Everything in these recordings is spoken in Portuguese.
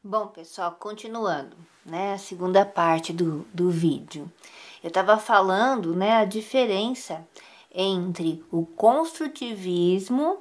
Bom, pessoal, continuando, né, a segunda parte do vídeo. Eu estava falando, né, a diferença entre o construtivismo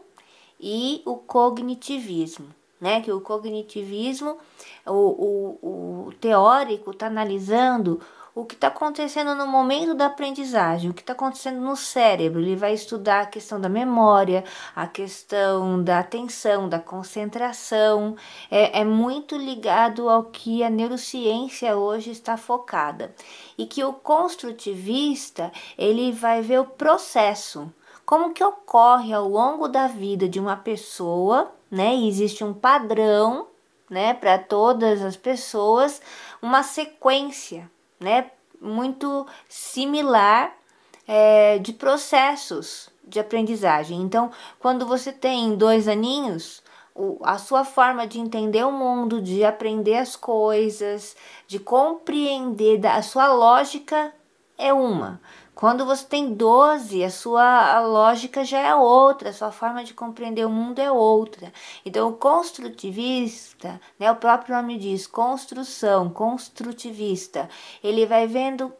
e o cognitivismo, né, que o cognitivismo, o teórico está analisando o que está acontecendo no momento da aprendizagem, o que está acontecendo no cérebro. Ele vai estudar a questão da memória, a questão da atenção, da concentração. É muito ligado ao que a neurociência hoje está focada. E que o construtivista, ele vai ver o processo, como que ocorre ao longo da vida de uma pessoa, né? E existe um padrão, né, para todas as pessoas, uma sequência, né, muito similar de processos de aprendizagem. Então, quando você tem 2 aninhos, a sua forma de entender o mundo, de aprender as coisas, de compreender a sua lógica é uma. Quando você tem 12, a lógica já é outra, a sua forma de compreender o mundo é outra. Então, o construtivista, né, o próprio nome diz, construção, construtivista, ele vai vendo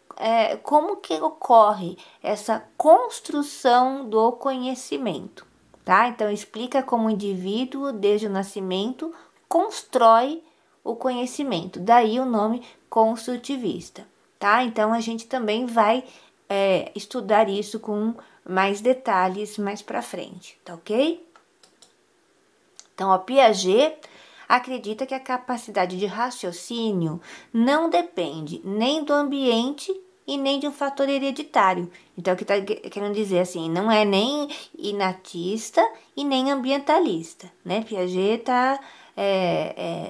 como que ocorre essa construção do conhecimento, tá? Então, explica como o indivíduo, desde o nascimento, constrói o conhecimento. Daí o nome construtivista, tá? Então, a gente também vai estudar isso com mais detalhes mais para frente, tá ok? Então, a Piaget acredita que a capacidade de raciocínio não depende nem do ambiente e nem de um fator hereditário. Então, o que está querendo dizer assim, não é nem inatista e nem ambientalista, né? Piaget está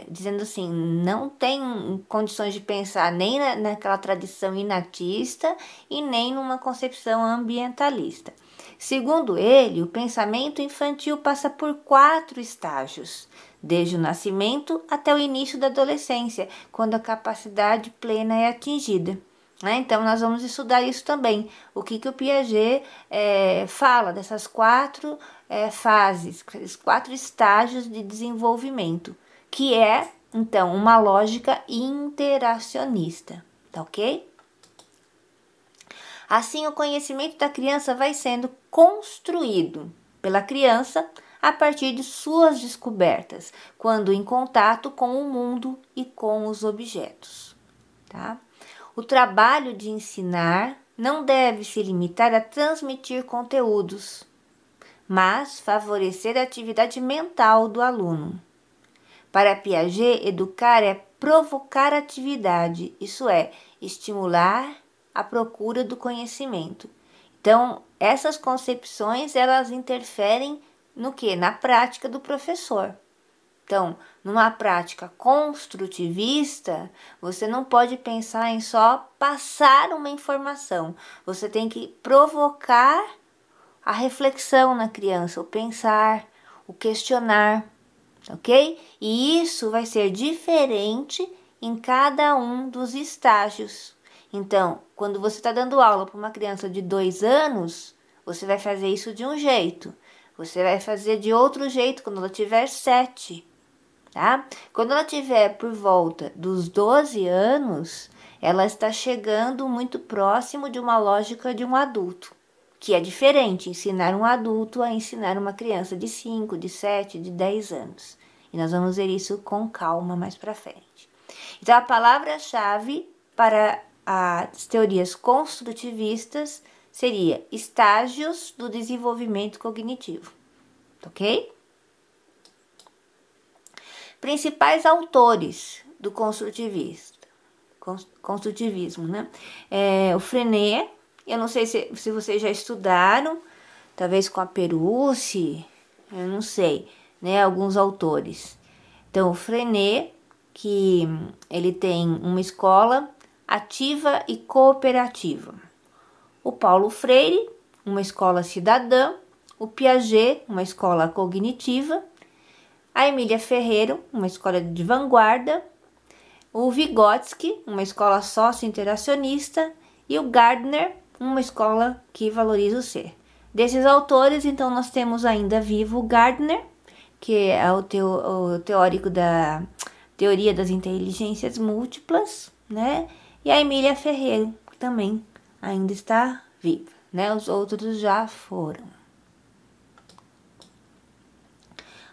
dizendo assim, não tem condições de pensar nem naquela tradição inatista e nem numa concepção ambientalista. Segundo ele, o pensamento infantil passa por 4 estágios, desde o nascimento até o início da adolescência, quando a capacidade plena é atingida. Então, nós vamos estudar isso também. O que o Piaget fala dessas 4 fases, esses 4 estágios de desenvolvimento, que é, então, uma lógica interacionista, tá ok? Assim, o conhecimento da criança vai sendo construído pela criança a partir de suas descobertas, quando em contato com o mundo e com os objetos, tá? O trabalho de ensinar não deve se limitar a transmitir conteúdos, mas favorecer a atividade mental do aluno. Para Piaget, educar é provocar atividade, isso é, estimular a procura do conhecimento. Então, essas concepções, elas interferem no quê? Na prática do professor. Então, numa prática construtivista, você não pode pensar em só passar uma informação. Você tem que provocar a reflexão na criança, o pensar, o questionar, ok? E isso vai ser diferente em cada um dos estágios. Então, quando você está dando aula para uma criança de 2 anos, você vai fazer isso de um jeito. Você vai fazer de outro jeito quando ela tiver 7. Tá? Quando ela tiver por volta dos 12 anos, ela está chegando muito próximo de uma lógica de um adulto, que é diferente ensinar um adulto a ensinar uma criança de 5, de 7, de 10 anos. E nós vamos ver isso com calma mais para frente. Então, a palavra-chave para as teorias construtivistas seria estágios do desenvolvimento cognitivo, ok? Principais autores do construtivismo, né? O Freinet, eu não sei se vocês já estudaram, talvez com a Perucci, eu não sei, né? Alguns autores. Então, o Freinet, que ele tem uma escola ativa e cooperativa. O Paulo Freire, uma escola cidadã. O Piaget, uma escola cognitiva. A Emília Ferreiro, uma escola de vanguarda, o Vygotsky, uma escola sócio-interacionista, e o Gardner, uma escola que valoriza o ser. Desses autores, então, nós temos ainda vivo o Gardner, que é o teórico da teoria das inteligências múltiplas, né? E a Emília Ferreira, que também ainda está viva, né? Os outros já foram.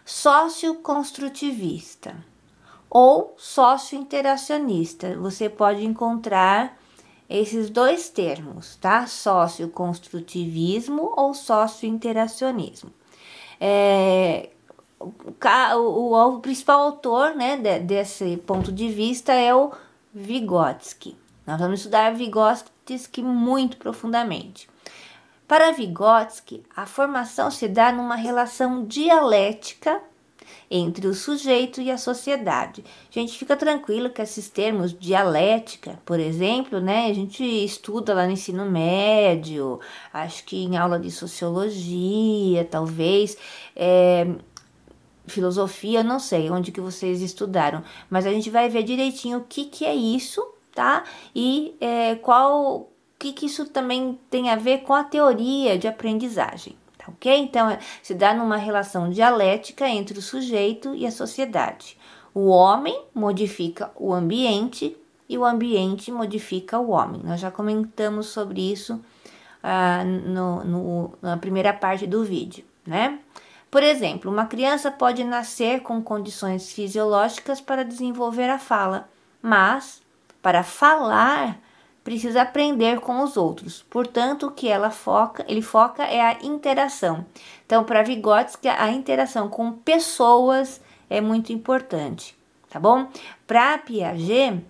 Socioconstrutivista ou sociointeracionista. Você pode encontrar esses dois termos, tá? Socioconstrutivismo ou sociointeracionismo. O principal autor, né, desse ponto de vista é o Vygotsky. Nós vamos estudar Vygotsky muito profundamente. Para Vygotsky, a formação se dá numa relação dialética entre o sujeito e a sociedade. Gente, fica tranquilo que esses termos dialética, por exemplo, né, a gente estuda lá no ensino médio, acho que em aula de sociologia, talvez, filosofia, não sei onde que vocês estudaram, mas a gente vai ver direitinho o que é isso, tá? E o que isso também tem a ver com a teoria de aprendizagem. Ok? Então, se dá numa relação dialética entre o sujeito e a sociedade. O homem modifica o ambiente e o ambiente modifica o homem. Nós já comentamos sobre isso na primeira parte do vídeo, né? Por exemplo, uma criança pode nascer com condições fisiológicas para desenvolver a fala, mas para falar precisa aprender com os outros. Portanto, o que ele foca é a interação. Então, para Vygotsky, a interação com pessoas é muito importante, tá bom? Para Piaget,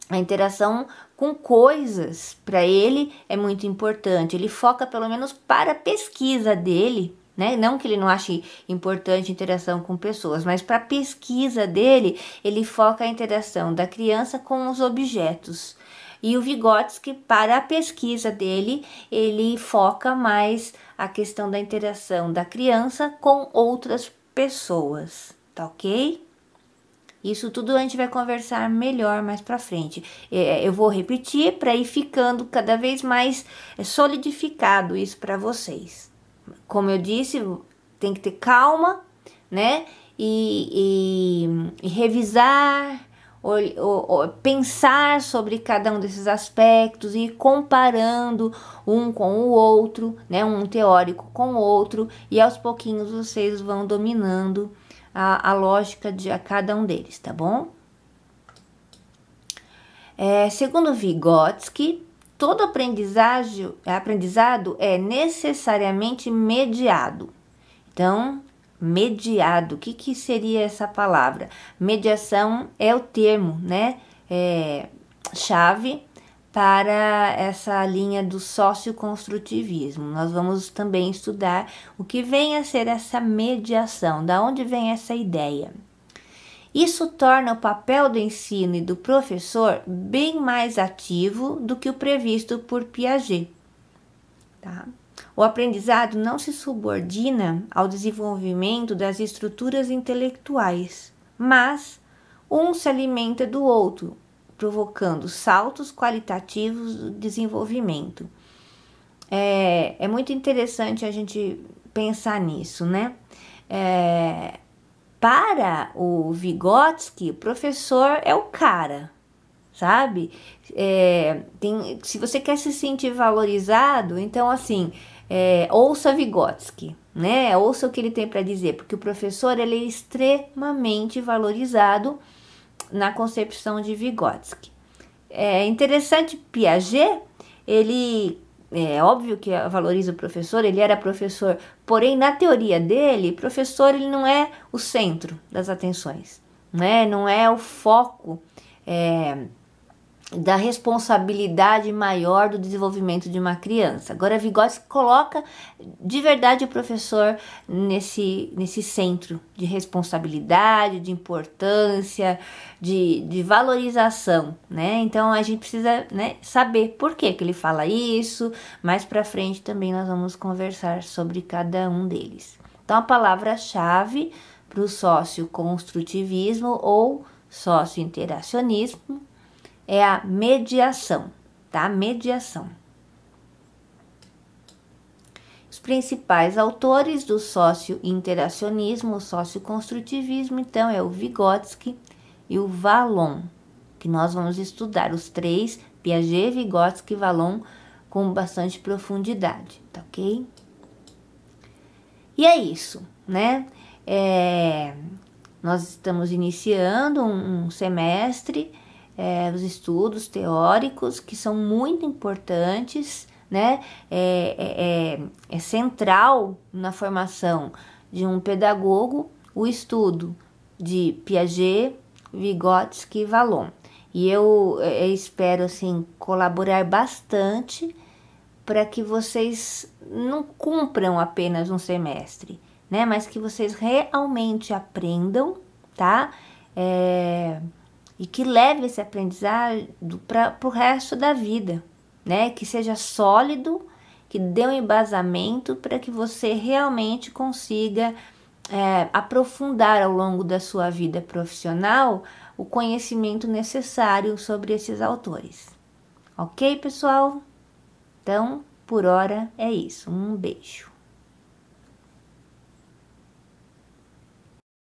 a interação com coisas, para ele, é muito importante. Ele foca, pelo menos para a pesquisa dele, né? Não que ele não ache importante a interação com pessoas, mas para a pesquisa dele, ele foca a interação da criança com os objetos. E o Vygotsky, para a pesquisa dele, ele foca mais a questão da interação da criança com outras pessoas, tá ok? Isso tudo a gente vai conversar melhor mais pra frente. Eu vou repetir para ir ficando cada vez mais solidificado isso para vocês. Como eu disse, tem que ter calma, né? E revisar, pensar sobre cada um desses aspectos e ir comparando um com o outro, né? Um teórico com o outro, e aos pouquinhos vocês vão dominando a lógica de cada um deles, tá bom? Segundo Vygotsky, todo aprendizado é necessariamente mediado. Então, mediado, o que seria essa palavra? Mediação é o termo, né? Chave para essa linha do socioconstrutivismo. Nós vamos também estudar o que vem a ser essa mediação, da onde vem essa ideia. Isso torna o papel do ensino e do professor bem mais ativo do que o previsto por Piaget, tá? O aprendizado não se subordina ao desenvolvimento das estruturas intelectuais, mas um se alimenta do outro, provocando saltos qualitativos do desenvolvimento. É muito interessante a gente pensar nisso, né? Para o Vygotsky, o professor é o cara, sabe? Se você quer se sentir valorizado, então assim, ouça Vygotsky, né? Ouça o que ele tem para dizer, porque o professor ele é extremamente valorizado na concepção de Vygotsky. É interessante, Piaget, ele é óbvio que valoriza o professor, ele era professor, porém na teoria dele, professor ele não é o centro das atenções, né? Não é o foco da responsabilidade maior do desenvolvimento de uma criança. Agora, Vygotsky coloca de verdade o professor nesse centro de responsabilidade, de importância, de valorização, né? Então, a gente precisa, né, saber por que ele fala isso. Mais para frente também nós vamos conversar sobre cada um deles. Então, a palavra-chave para o socioconstrutivismo ou sociointeracionismo é a mediação, tá? Mediação. Os principais autores do sociointeracionismo, o socioconstrutivismo, então, é o Vygotsky e o Vallon, que nós vamos estudar os três, Piaget, Vygotsky e Vallon, com bastante profundidade, tá ok? E é isso, né? Nós estamos iniciando um semestre, os estudos teóricos, que são muito importantes, né? É central na formação de um pedagogo o estudo de Piaget, Vygotsky e Vallon. E eu espero, assim, colaborar bastante para que vocês não cumpram apenas um semestre, né? Mas que vocês realmente aprendam, tá? E que leve esse aprendizado para o resto da vida, né? Que seja sólido, que dê um embasamento para que você realmente consiga aprofundar ao longo da sua vida profissional o conhecimento necessário sobre esses autores. Ok, pessoal? Então, por hora é isso. Um beijo.